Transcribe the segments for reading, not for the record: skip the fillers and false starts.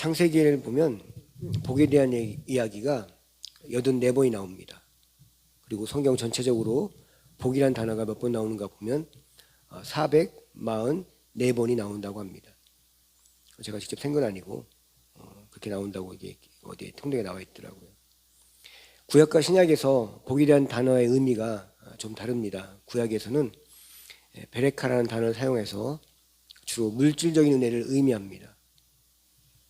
창세기를 보면 복에 대한 이야기가 84번이 나옵니다. 그리고 성경 전체적으로 복이란 단어가 몇 번 나오는가 보면 444번이 나온다고 합니다. 제가 직접 센 건 아니고 그렇게 나온다고 이게 어디에 통독에 나와 있더라고요. 구약과 신약에서 복에 대한 단어의 의미가 좀 다릅니다. 구약에서는 베레카라는 단어를 사용해서 주로 물질적인 은혜를 의미합니다.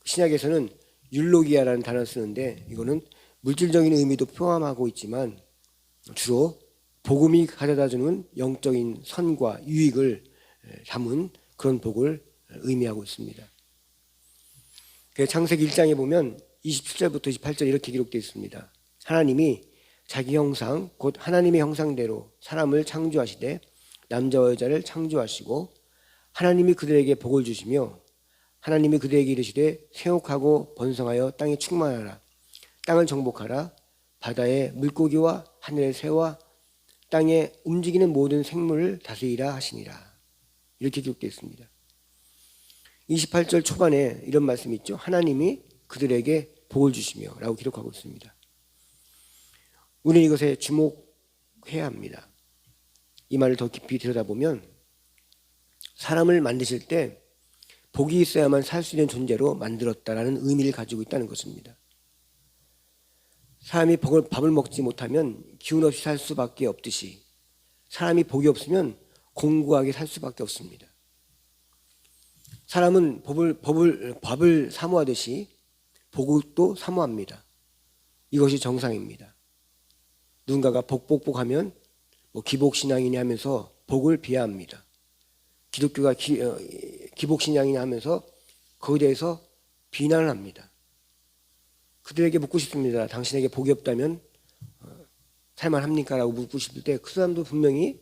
신약에서는 율로기아라는 단어를 쓰는데 이거는 물질적인 의미도 포함하고 있지만 주로 복음이 가져다주는 영적인 선과 유익을 담은 그런 복을 의미하고 있습니다. 창세기 1장에 보면 27절부터 28절 이렇게 기록되어 있습니다. 하나님이 자기 형상 곧 하나님의 형상대로 사람을 창조하시되 남자와 여자를 창조하시고 하나님이 그들에게 복을 주시며 하나님이 그들에게 이르시되 생육하고 번성하여 땅에 충만하라. 땅을 정복하라. 바다의 물고기와 하늘의 새와 땅에 움직이는 모든 생물을 다스리라 하시니라. 이렇게 기록되어 있습니다. 28절 초반에 이런 말씀이 있죠. 하나님이 그들에게 복을 주시며 라고 기록하고 있습니다. 우리는 이것에 주목해야 합니다. 이 말을 더 깊이 들여다보면 사람을 만드실 때 복이 있어야만 살 수 있는 존재로 만들었다라는 의미를 가지고 있다는 것입니다. 사람이 밥을 먹지 못하면 기운 없이 살 수밖에 없듯이 사람이 복이 없으면 공고하게 살 수밖에 없습니다. 사람은 밥을 사모하듯이 복도 사모합니다. 이것이 정상입니다. 누군가가 복복복하면 기복신앙이니 하면서 복을 비하합니다. 기독교가 기복신앙이니 하면서 거기에 대해서 비난을 합니다. 그들에게 묻고 싶습니다. 당신에게 복이 없다면 살만합니까? 라고 묻고 싶을 때 그 사람도 분명히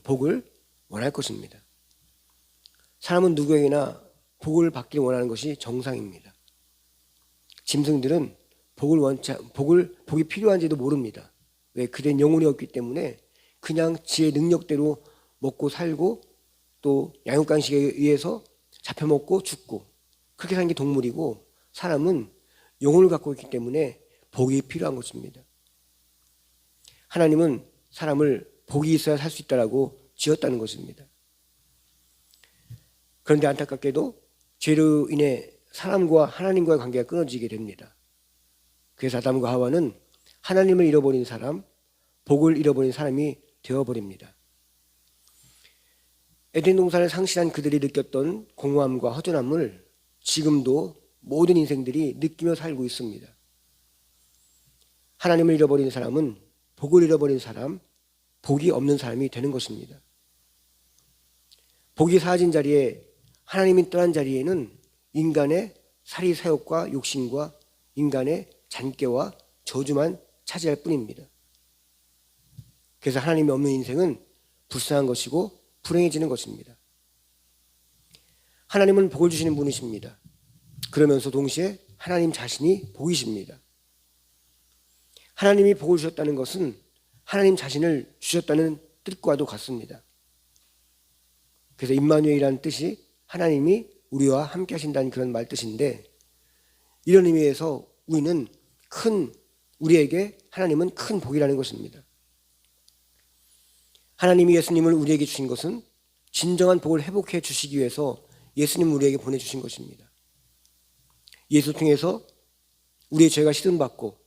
복을 원할 것입니다. 사람은 누구에게나 복을 받기를 원하는 것이 정상입니다. 짐승들은 복이 필요한지도 모릅니다. 왜? 그들은 영혼이 없기 때문에 그냥 지의 능력대로 먹고 살고 또 양육간식에 의해서 잡혀먹고 죽고 그렇게 사는 게 동물이고 사람은 영혼을 갖고 있기 때문에 복이 필요한 것입니다. 하나님은 사람을 복이 있어야 살 수 있다라고 지었다는 것입니다. 그런데 안타깝게도 죄로 인해 사람과 하나님과의 관계가 끊어지게 됩니다. 그래서 아담과 하와는 하나님을 잃어버린 사람, 복을 잃어버린 사람이 되어버립니다. 에덴 동산을 상실한 그들이 느꼈던 공허함과 허전함을 지금도 모든 인생들이 느끼며 살고 있습니다. 하나님을 잃어버린 사람은 복을 잃어버린 사람, 복이 없는 사람이 되는 것입니다. 복이 사라진 자리에 하나님이 떠난 자리에는 인간의 사리사욕과 욕심과 인간의 잔꾀와 저주만 차지할 뿐입니다. 그래서 하나님이 없는 인생은 불쌍한 것이고 불행해지는 것입니다. 하나님은 복을 주시는 분이십니다. 그러면서 동시에 하나님 자신이 복이십니다. 하나님이 복을 주셨다는 것은 하나님 자신을 주셨다는 뜻과도 같습니다. 그래서 임마누엘이라는 뜻이 하나님이 우리와 함께 하신다는 그런 말 뜻인데 이런 의미에서 우리에게 하나님은 큰 복이라는 것입니다. 하나님이 예수님을 우리에게 주신 것은 진정한 복을 회복해 주시기 위해서 예수님을 우리에게 보내주신 것입니다. 예수 통해서 우리의 죄가 씻음받고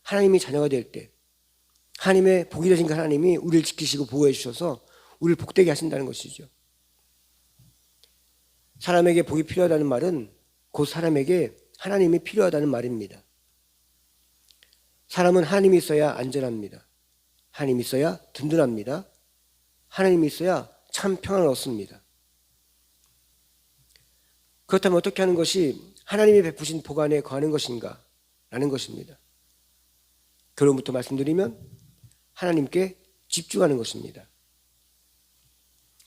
하나님이 자녀가 될 때 하나님의 복이 되신 그 하나님이 우리를 지키시고 보호해 주셔서 우리를 복되게 하신다는 것이죠. 사람에게 복이 필요하다는 말은 곧 사람에게 하나님이 필요하다는 말입니다. 사람은 하나님이 있어야 안전합니다. 하나님이 있어야 든든합니다. 하나님이 있어야 참 평안을 얻습니다. 그렇다면 어떻게 하는 것이 하나님이 베푸신 복 안에 거하는 것인가? 라는 것입니다. 결론부터 말씀드리면 하나님께 집중하는 것입니다.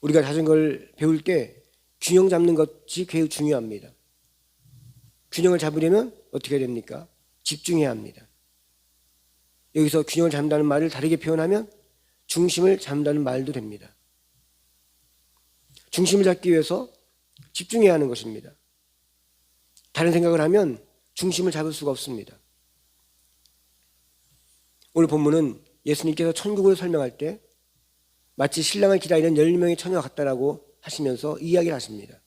우리가 자전거를 배울 때 균형 잡는 것이 매우 중요합니다. 균형을 잡으려면 어떻게 해야 됩니까? 집중해야 합니다. 여기서 균형을 잡는다는 말을 다르게 표현하면 중심을 잡는다는 말도 됩니다. 중심을 잡기 위해서 집중해야 하는 것입니다. 다른 생각을 하면 중심을 잡을 수가 없습니다. 오늘 본문은 예수님께서 천국을 설명할 때 마치 신랑을 기다리는 10명의 처녀와 같다라고 하시면서 이야기를 하십니다.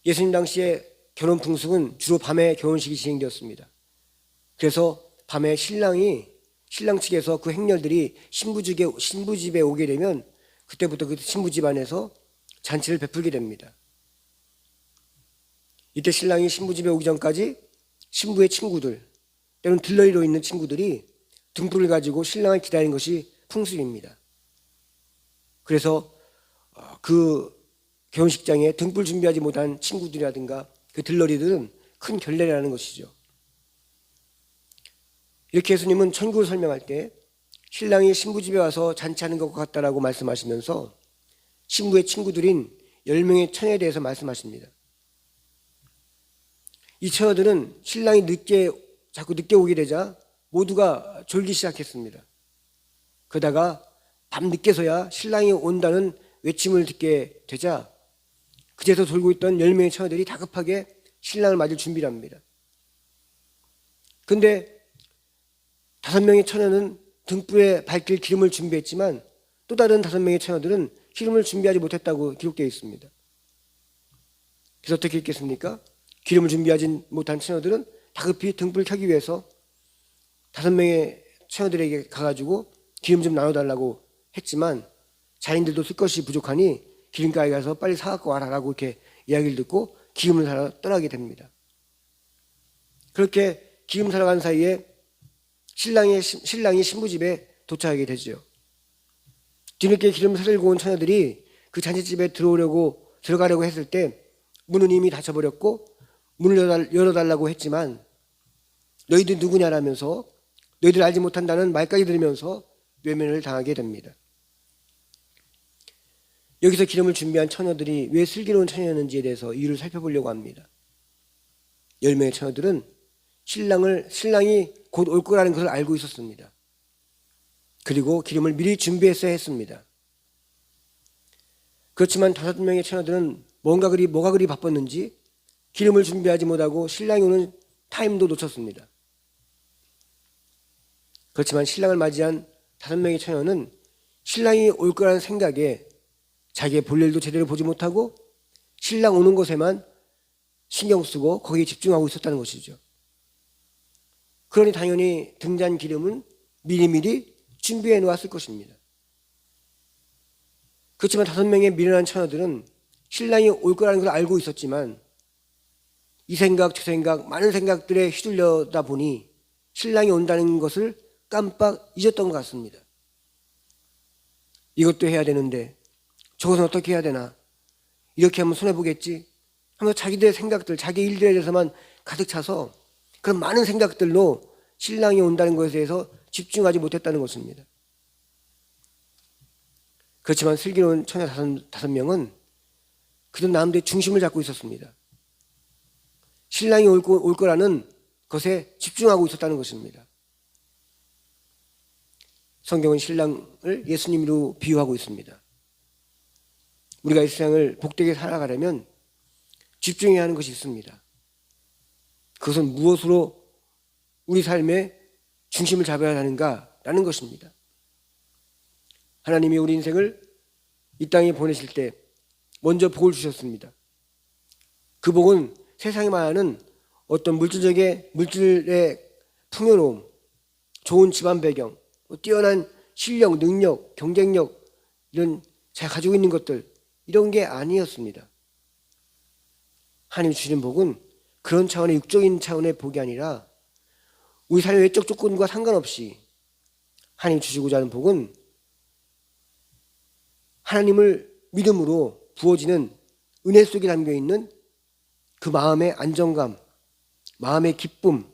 예수님 당시에 결혼 풍습은 주로 밤에 결혼식이 진행되었습니다. 그래서 밤에 신랑 측에서 그 행렬들이 신부집에 오게 되면 그때부터 그 신부 집안에서 잔치를 베풀게 됩니다. 이때 신랑이 신부집에 오기 전까지 신부의 친구들, 때로는 들러리로 있는 친구들이 등불을 가지고 신랑을 기다리는 것이 풍습입니다. 그래서 그 결혼식장에 등불 준비하지 못한 친구들이라든가 그 들러리들은 큰 결례를 하는 것이죠. 이렇게 예수님은 천국을 설명할 때 신랑이 신부집에 와서 잔치하는 것과 같다라고 말씀하시면서 신부의 친구들인 10명의 처녀에 대해서 말씀하십니다. 이 처녀들은 신랑이 자꾸 늦게 오게 되자 모두가 졸기 시작했습니다. 그러다가 밤늦게서야 신랑이 온다는 외침을 듣게 되자 그제서 돌고 있던 10명의 처녀들이 다급하게 신랑을 맞을 준비를 합니다. 근데 5명의 처녀는 등불에 밝힐 기름을 준비했지만 또 다른 5명의 처녀들은 기름을 준비하지 못했다고 기록되어 있습니다. 그래서 어떻게 했겠습니까? 기름을 준비하지 못한 처녀들은 다급히 등불을 켜기 위해서 5명의 처녀들에게 가가지고 기름 좀 나눠달라고 했지만 자인들도 쓸 것이 부족하니 기름가게 가서 빨리 사갖고 와라라고 이렇게 이야기를 듣고 기름을 사러 떠나게 됩니다. 그렇게 기름 사러 간 사이에 신랑이 신부집에 도착하게 되죠. 뒤늦게 기름을 사들고 온 처녀들이 그 잔치집에 들어가려고 했을 때 문은 이미 닫혀버렸고 문을 열어달라고 했지만 너희들 누구냐라면서 너희들 알지 못한다는 말까지 들으면서 외면을 당하게 됩니다. 여기서 기름을 준비한 처녀들이 왜 슬기로운 처녀였는지에 대해서 이유를 살펴보려고 합니다. 10명의 처녀들은 신랑이 곧 올 거라는 것을 알고 있었습니다. 그리고 기름을 미리 준비했어야 했습니다. 그렇지만 5명의 처녀들은 뭐가 그리 바빴는지 기름을 준비하지 못하고 신랑이 오는 타임도 놓쳤습니다. 그렇지만 신랑을 맞이한 5명의 처녀는 신랑이 올 거라는 생각에 자기의 볼 일도 제대로 보지 못하고 신랑 오는 것에만 신경 쓰고 거기에 집중하고 있었다는 것이죠. 그러니 당연히 등잔 기름은 미리미리 준비해 놓았을 것입니다. 그렇지만 5명의 미련한 처녀들은 신랑이 올 거라는 걸 알고 있었지만 이 생각 저 생각 많은 생각들에 휘둘려다 보니 신랑이 온다는 것을 깜빡 잊었던 것 같습니다. 이것도 해야 되는데 저것은 어떻게 해야 되나, 이렇게 하면 손해보겠지 하면서 자기들의 생각들, 자기 일들에 대해서만 가득 차서 그런 많은 생각들로 신랑이 온다는 것에 대해서 집중하지 못했다는 것입니다. 그렇지만 슬기로운 처녀 5명은 그들 나름대로 중심을 잡고 있었습니다. 신랑이 올 거라는 것에 집중하고 있었다는 것입니다. 성경은 신랑을 예수님으로 비유하고 있습니다. 우리가 이 세상을 복되게 살아가려면 집중해야 하는 것이 있습니다. 그것은 무엇으로 우리 삶의 중심을 잡아야 하는가라는 것입니다. 하나님이 우리 인생을 이 땅에 보내실 때 먼저 복을 주셨습니다. 그 복은 세상에 말하는 어떤 물질의 풍요로움, 좋은 집안 배경, 뛰어난 실력, 능력, 경쟁력, 이런 제가 가지고 있는 것들, 이런 게 아니었습니다. 하나님 주시는 복은 그런 차원의 육적인 차원의 복이 아니라 우리 삶의 외적 조건과 상관없이 하나님 주시고자 하는 복은 하나님을 믿음으로 부어지는 은혜 속에 담겨있는 그 마음의 안정감, 마음의 기쁨,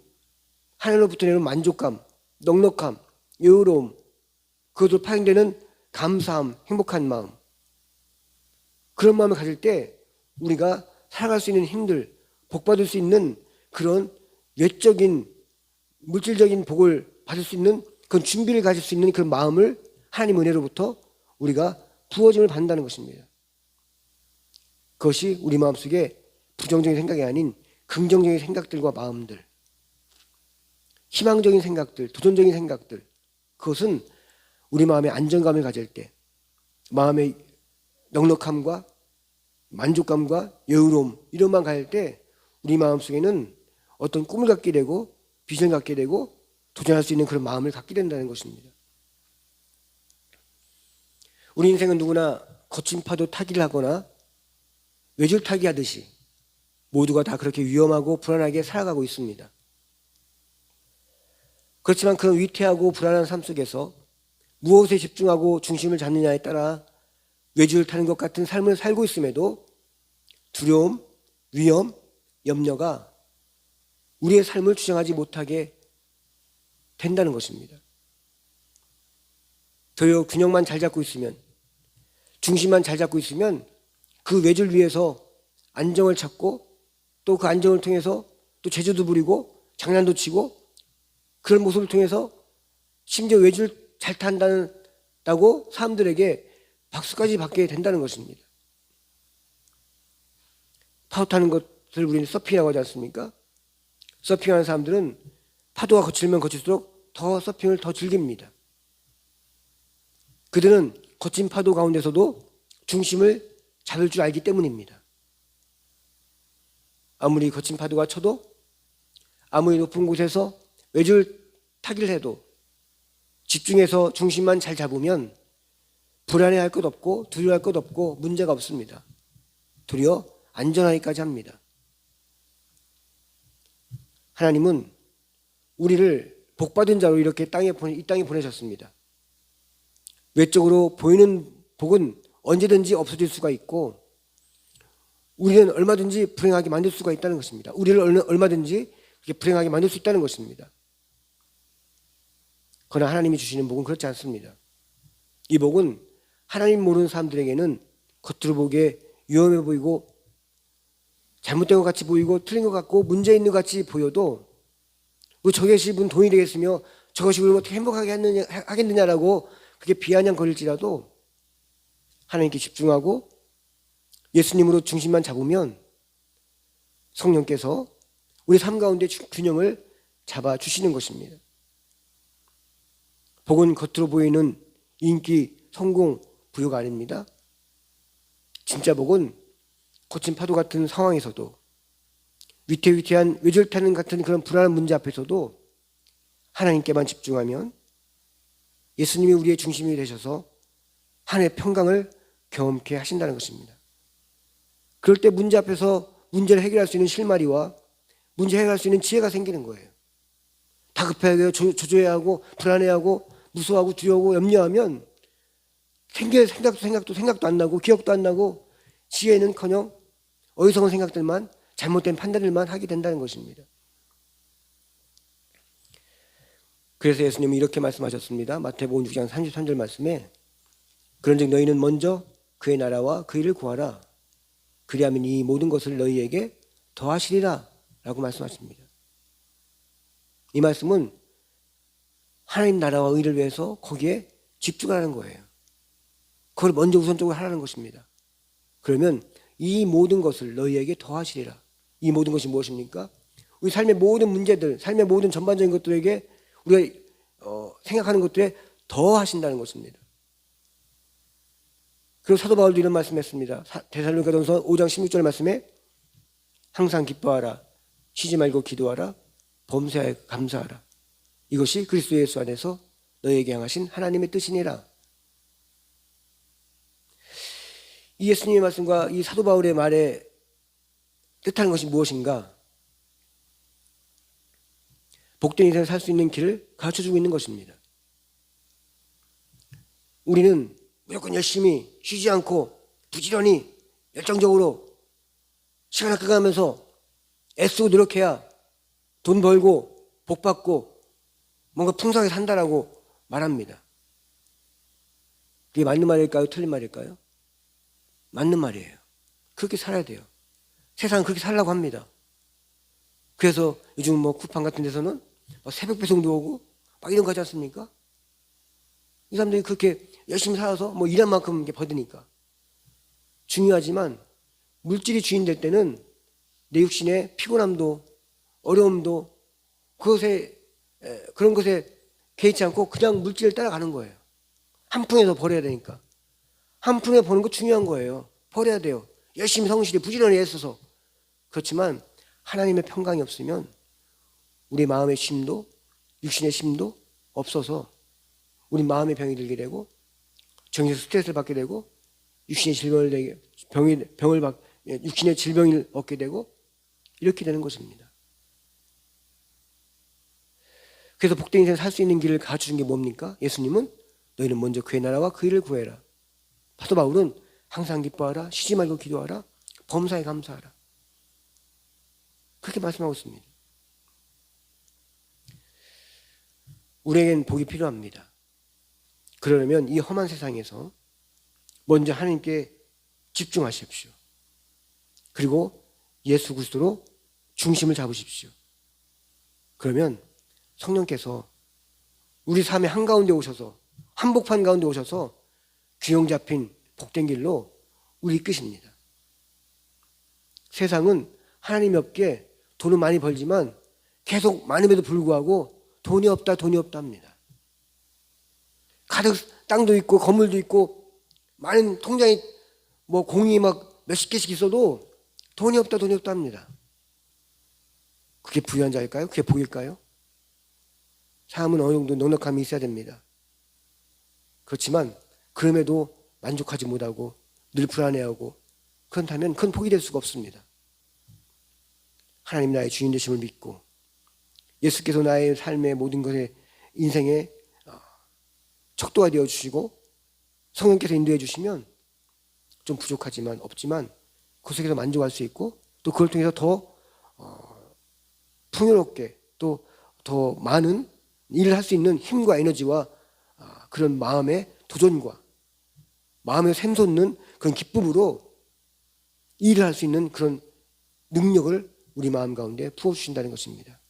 하나님으로부터 내는 만족감, 넉넉함, 여유로움, 그것으로 파생되는 감사함, 행복한 마음, 그런 마음을 가질 때 우리가 살아갈 수 있는 힘들, 복받을 수 있는 그런 외적인 물질적인 복을 받을 수 있는 그런 준비를 가질 수 있는 그런 마음을 하나님 은혜로부터 우리가 부어짐을 받는다는 것입니다. 그것이 우리 마음속에 부정적인 생각이 아닌 긍정적인 생각들과 마음들, 희망적인 생각들, 도전적인 생각들, 그것은 우리 마음에 안정감을 가질 때, 마음의 넉넉함과 만족감과 여유로움 이런 만 가질 때 우리 마음속에는 어떤 꿈을 갖게 되고 비전을 갖게 되고 도전할 수 있는 그런 마음을 갖게 된다는 것입니다. 우리 인생은 누구나 거친 파도 타기를 하거나 외줄타기 하듯이 모두가 다 그렇게 위험하고 불안하게 살아가고 있습니다. 그렇지만 그런 위태하고 불안한 삶 속에서 무엇에 집중하고 중심을 잡느냐에 따라 외줄을 타는 것 같은 삶을 살고 있음에도 두려움, 위험, 염려가 우리의 삶을 주장하지 못하게 된다는 것입니다. 도리어 균형만 잘 잡고 있으면, 중심만 잘 잡고 있으면 그 외줄 위에서 안정을 찾고 또 그 안정을 통해서 또 제주도 부리고 장난도 치고 그런 모습을 통해서 심지어 외줄 잘 탄다고 사람들에게 박수까지 받게 된다는 것입니다. 파도 타는 것을 우리는 서핑이라고 하지 않습니까? 서핑하는 사람들은 파도가 거칠면 거칠수록 더 서핑을 더 즐깁니다. 그들은 거친 파도 가운데서도 중심을 잡을 줄 알기 때문입니다. 아무리 거친 파도가 쳐도 아무리 높은 곳에서 외줄 타기를 해도 집중해서 중심만 잘 잡으면 불안해할 것 없고 두려워할 것 없고 문제가 없습니다. 도리어 안전하기까지 합니다. 하나님은 우리를 복받은 자로 이렇게 이 땅에 보내셨습니다. 외적으로 보이는 복은 언제든지 없어질 수가 있고 우리는 얼마든지 불행하게 만들 수가 있다는 것입니다. 우리를 얼마든지 그렇게 불행하게 만들 수 있다는 것입니다. 그러나 하나님이 주시는 복은 그렇지 않습니다. 이 복은 하나님 모르는 사람들에게는 겉으로 보기에 위험해 보이고 잘못된 것 같이 보이고 틀린 것 같고 문제 있는 것 같이 보여도 저것이 무슨 돈이 되겠으며 저것이 우리를 어떻게 행복하게 하겠느냐라고 그게 비아냥거릴지라도 하나님께 집중하고 예수님으로 중심만 잡으면 성령께서 우리 삶 가운데 균형을 잡아주시는 것입니다. 복은 겉으로 보이는 인기, 성공, 부유가 아닙니다. 진짜 복은 거친 파도 같은 상황에서도 위태위태한 외줄타는 같은 그런 불안한 문제 앞에서도 하나님께만 집중하면 예수님이 우리의 중심이 되셔서 하나님의 평강을 경험케 하신다는 것입니다. 그럴 때 문제 앞에서 문제를 해결할 수 있는 실마리와 문제 해결할 수 있는 지혜가 생기는 거예요. 다급해야 조조해야 하고 불안해하고 무서워하고 두려워하고 염려하면 생각도 안 나고 기억도 안 나고 지혜는커녕 어리석은 생각들만 잘못된 판단들만 하게 된다는 것입니다. 그래서 예수님은 이렇게 말씀하셨습니다. 마태복음 6장 33절 말씀에 그런즉 너희는 먼저 그의 나라와 그 일을 구하라. 그리하면 이 모든 것을 너희에게 더하시리라 라고 말씀하십니다. 이 말씀은 하나님 나라와 의를 위해서 거기에 집중하라는 거예요. 그걸 먼저 우선적으로 하라는 것입니다. 그러면 이 모든 것을 너희에게 더하시리라. 이 모든 것이 무엇입니까? 우리 삶의 모든 문제들, 삶의 모든 전반적인 것들에게 우리가 생각하는 것들에 더하신다는 것입니다. 그리고 사도 바울도 이런 말씀했습니다. 데살로니가전서 5장 16절 말씀에 항상 기뻐하라, 쉬지 말고 기도하라, 범사에 감사하라. 이것이 그리스도 예수 안에서 너희에게 향하신 하나님의 뜻이니라. 이 예수님의 말씀과 이 사도 바울의 말에 뜻하는 것이 무엇인가? 복된 인생을 살 수 있는 길을 가르쳐주고 있는 것입니다. 우리는 무조건 열심히 쉬지 않고 부지런히 열정적으로 시간을 아껴가면서 애쓰고 노력해야 돈 벌고 복 받고 뭔가 풍성하게 산다라고 말합니다. 그게 맞는 말일까요? 틀린 말일까요? 맞는 말이에요. 그렇게 살아야 돼요. 세상은 그렇게 살라고 합니다. 그래서 요즘 쿠팡 같은 데서는 새벽 배송도 오고 이런 거 하지 않습니까? 이 사람들이 그렇게 열심히 살아서 일한 만큼 받으니까. 중요하지만 물질이 주인 될 때는 내 육신의 피곤함도 어려움도 그런 것에 개의치 않고 그냥 물질을 따라가는 거예요. 한 푼에서 버려야 되니까. 한 푼에 버는 거 중요한 거예요. 버려야 돼요. 열심히 성실히 부지런히 애써서. 그렇지만 하나님의 평강이 없으면 우리 마음의 쉼도 육신의 쉼도 없어서 우리 마음의 병이 들게 되고 정신적 스트레스를 받게 되고 육신의 육신의 질병을 얻게 되고 이렇게 되는 것입니다. 그래서 복된 인생 살 수 있는 길을 가르쳐준 게 뭡니까? 예수님은 너희는 먼저 그의 나라와 그 일을 구해라. 사도 바울은 항상 기뻐하라, 쉬지 말고 기도하라, 범사에 감사하라. 그렇게 말씀하고 있습니다. 우리에겐 복이 필요합니다. 그러려면 이 험한 세상에서 먼저 하나님께 집중하십시오. 그리고 예수 그리스도로 중심을 잡으십시오. 그러면 성령께서 우리 삶의 한가운데 오셔서 한복판 가운데 오셔서 균형 잡힌 복된 길로 우리 이끄십니다. 세상은 하나님이 없게 돈을 많이 벌지만 계속 많음에도 불구하고 돈이 없다 합니다. 가득 땅도 있고 건물도 있고 많은 통장에 공이 막 몇십 개씩 있어도 돈이 없다 합니다. 그게 부유한 자일까요? 그게 복일까요? 삶은 어느 정도 넉넉함이 있어야 됩니다. 그렇지만 그럼에도 만족하지 못하고 늘 불안해하고 그렇다면 큰 복이 될 수가 없습니다. 하나님 나의 주인 되심을 믿고 예수께서 나의 삶의 모든 것에 인생의 척도가 되어주시고 성령께서 인도해 주시면 좀 부족하지만 없지만 그 속에서 만족할 수 있고 또 그걸 통해서 더 풍요롭게 또 더 많은 일을 할 수 있는 힘과 에너지와 그런 마음의 도전과 마음에 샘솟는 그런 기쁨으로 일을 할 수 있는 그런 능력을 우리 마음 가운데 부어주신다는 것입니다.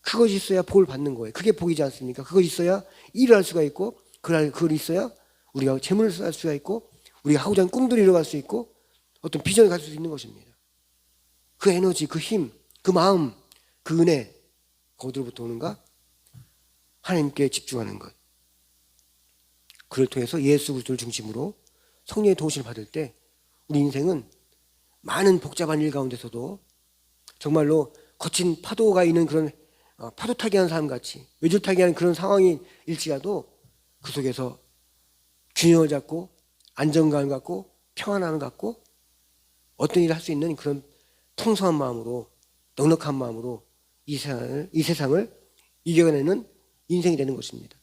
그것이 있어야 복을 받는 거예요. 그게 복이지 않습니까? 그것이 있어야 일을 할 수가 있고 그걸 있어야 우리가 재물을 쌓을 수가 있고 우리가 하고자 하는 꿈들을 이뤄갈 수 있고 어떤 비전을 가질 수 있는 것입니다. 그 에너지, 그 힘, 그 마음, 그 은혜 거기로부터 오는가? 하나님께 집중하는 것. 그를 통해서 예수 그리스도를 중심으로 성령의 도우심을 받을 때 우리 인생은 많은 복잡한 일 가운데서도 정말로 거친 파도가 있는 그런 파도 타기 하는 사람 같이 외줄 타기 하는 그런 상황이 일지라도 그 속에서 균형을 잡고 안정감을 갖고 평안함을 갖고 어떤 일을 할 수 있는 그런 풍성한 마음으로 넉넉한 마음으로 이 세상을 이겨내는 인생이 되는 것입니다.